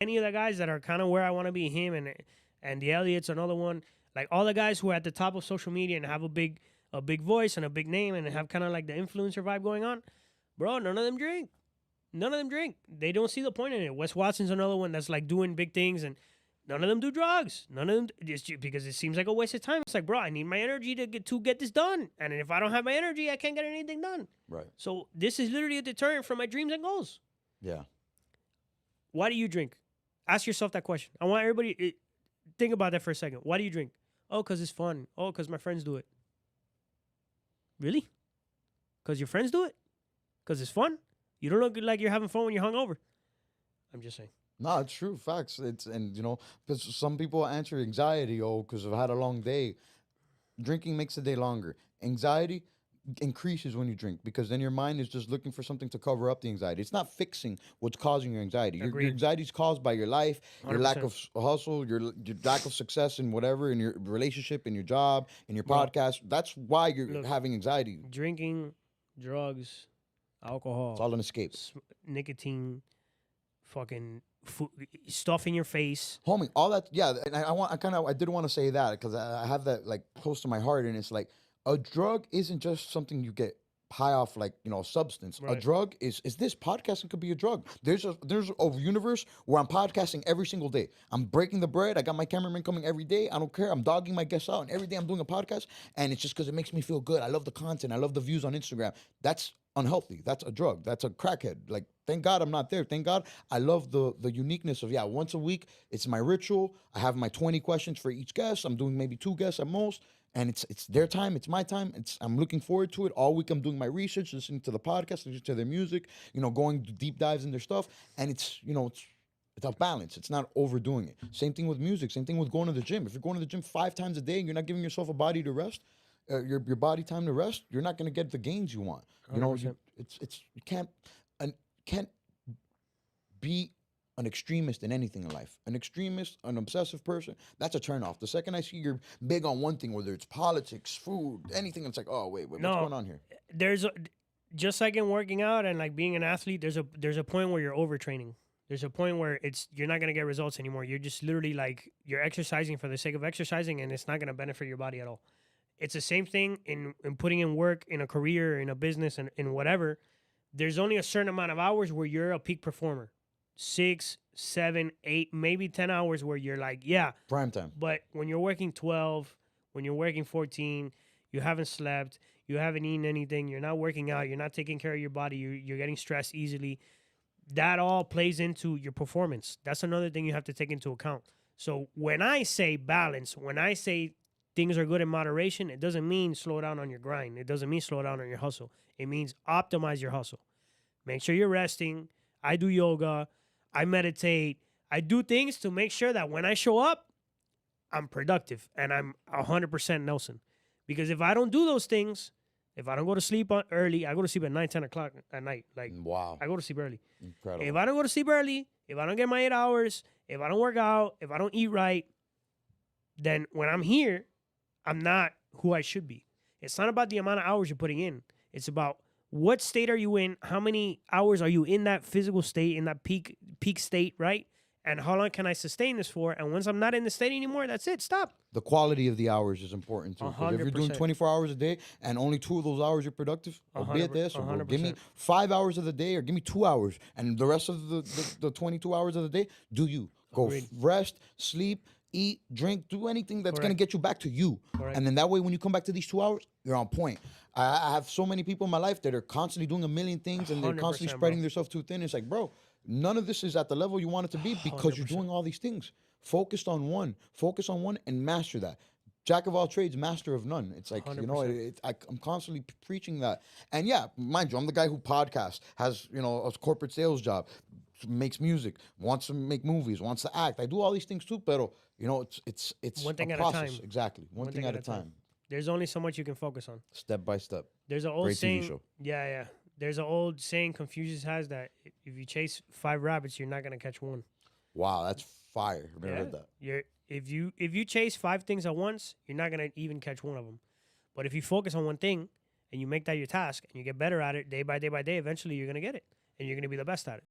any of the guys that are kind of where I want to be, him and the Elliott's another one. Like all the guys who are at the top of social media and have a big voice and a big name and have kind of like the influencer vibe going on, bro. None of them drink. None of them drink. They don't see the point in it. Wes Watson's another one that's like doing big things, and none of them do drugs. None of them because it seems like a waste of time. It's like, bro, I need my energy to get this done, and if I don't have my energy, I can't get anything done. Right. So this is literally a deterrent from my dreams and goals. Yeah. Why do you drink? Ask yourself that question. I want everybody think about that for a second. Why do you drink? Oh, because it's fun. Oh, because my friends do it. Really? Because your friends do it? Because it's fun? You don't look like you're having fun when you're hungover. I'm just saying. No, it's true. Facts. And because some people answer anxiety, because I've had a long day. Drinking makes the day longer. Anxiety increases when you drink because then your mind is just looking for something to cover up the anxiety. It's not fixing what's causing your anxiety. Your anxiety is caused by your life, your 100%. lack of hustle, your lack of success in whatever, in your relationship, in your job, in your podcast. That's why you're having anxiety. Drinking, drugs, alcohol. It's all an escape. Nicotine, fucking food, stuff in your face. Homie, all that, yeah. And I did want to say that because I have that like close to my heart, and it's like a drug isn't just something you get high off, like substance. Right. A drug is this podcasting could be a drug. There's a universe where I'm podcasting every single day. I'm breaking the bread. I got my cameraman coming every day. I don't care. I'm dogging my guests out, and every day I'm doing a podcast, and it's just because it makes me feel good. I love the content. I love the views on Instagram. That's unhealthy. That's a drug. That's a crackhead. Like, thank God I'm not there. Thank God I love the uniqueness of, once a week, it's my ritual. I have my 20 questions for each guest. I'm doing maybe 2 guests at most. And it's their time, it's my time. I'm looking forward to it. All week I'm doing my research, listening to the podcast, listening to their music, going deep dives in their stuff. And it's a balance. It's not overdoing it. Same thing with music. Same thing with going to the gym. If you're going to the gym 5 times a day and you're not giving yourself a body to rest, your body time to rest, you're not going to get the gains you want. You can't be an extremist in anything in life. An extremist, an obsessive person, that's a turnoff. The second I see you're big on one thing, whether it's politics, food, anything, it's like, oh wait, what's going on here? Just like in working out and like being an athlete, there's a point where you're overtraining. There's a point where you're not gonna get results anymore. You're just literally like you're exercising for the sake of exercising, and it's not gonna benefit your body at all. It's the same thing in putting in work in a career, in a business, and in whatever. There's only a certain amount of hours where you're a peak performer. 6, 7, 8, maybe 10 hours where you're like, prime time. But when you're working 12, when you're working 14, you haven't slept, you haven't eaten anything, you're not working out, you're not taking care of your body, you're getting stressed easily. That all plays into your performance. That's another thing you have to take into account. So when I say balance, when I say things are good in moderation, it doesn't mean slow down on your grind. It doesn't mean slow down on your hustle. It means optimize your hustle. Make sure you're resting. I do yoga. I meditate. I do things to make sure that when I show up, I'm productive and I'm 100% Nelson. Because if I don't do those things, if I don't go to sleep early, I go to sleep at 9, 10 o'clock at night. Like, wow. I go to sleep early. Incredible. If I don't go to sleep early, if I don't get my 8 hours, if I don't work out, if I don't eat right, then when I'm here, I'm not who I should be. It's not about the amount of hours you're putting in. It's about what state are you in? How many hours are you in that physical state, in that peak state, right? And how long can I sustain this for? And once I'm not in the state anymore, that's it. Stop. The quality of the hours is important too. If you're doing 24 hours a day and only 2 of those hours you're productive, be it this. Or give me 5 hours of the day or give me 2 hours. And the rest of the 22 hours of the day, do you. Go rest, sleep, eat, drink, do anything that's going to get you back to you. And then that way, when you come back to these 2 hours, you're on point. I have so many people in my life that are constantly doing a million things and they're constantly spreading themselves too thin. It's like, bro, none of this is at the level you want it to be because 100%. You're doing all these things. Focus on one and master that. Jack of all trades, master of none. It's like, 100%. I'm constantly preaching that. And yeah, mind you, I'm the guy who podcasts, has, a corporate sales job, makes music, wants to make movies, wants to act. I do all these things too, pero, it's one thing a at process. a time. Exactly. One thing at a time. There's only so much you can focus on. Step by step. There's an old Great saying. TV show. Yeah. There's an old saying Confucius has that if you chase 5 rabbits, you're not gonna catch one. Wow, that's fire. I've never heard that. If you chase 5 things at once, you're not gonna even catch one of them. But if you focus on one thing and you make that your task and you get better at it day by day by day, eventually you're gonna get it and you're gonna be the best at it.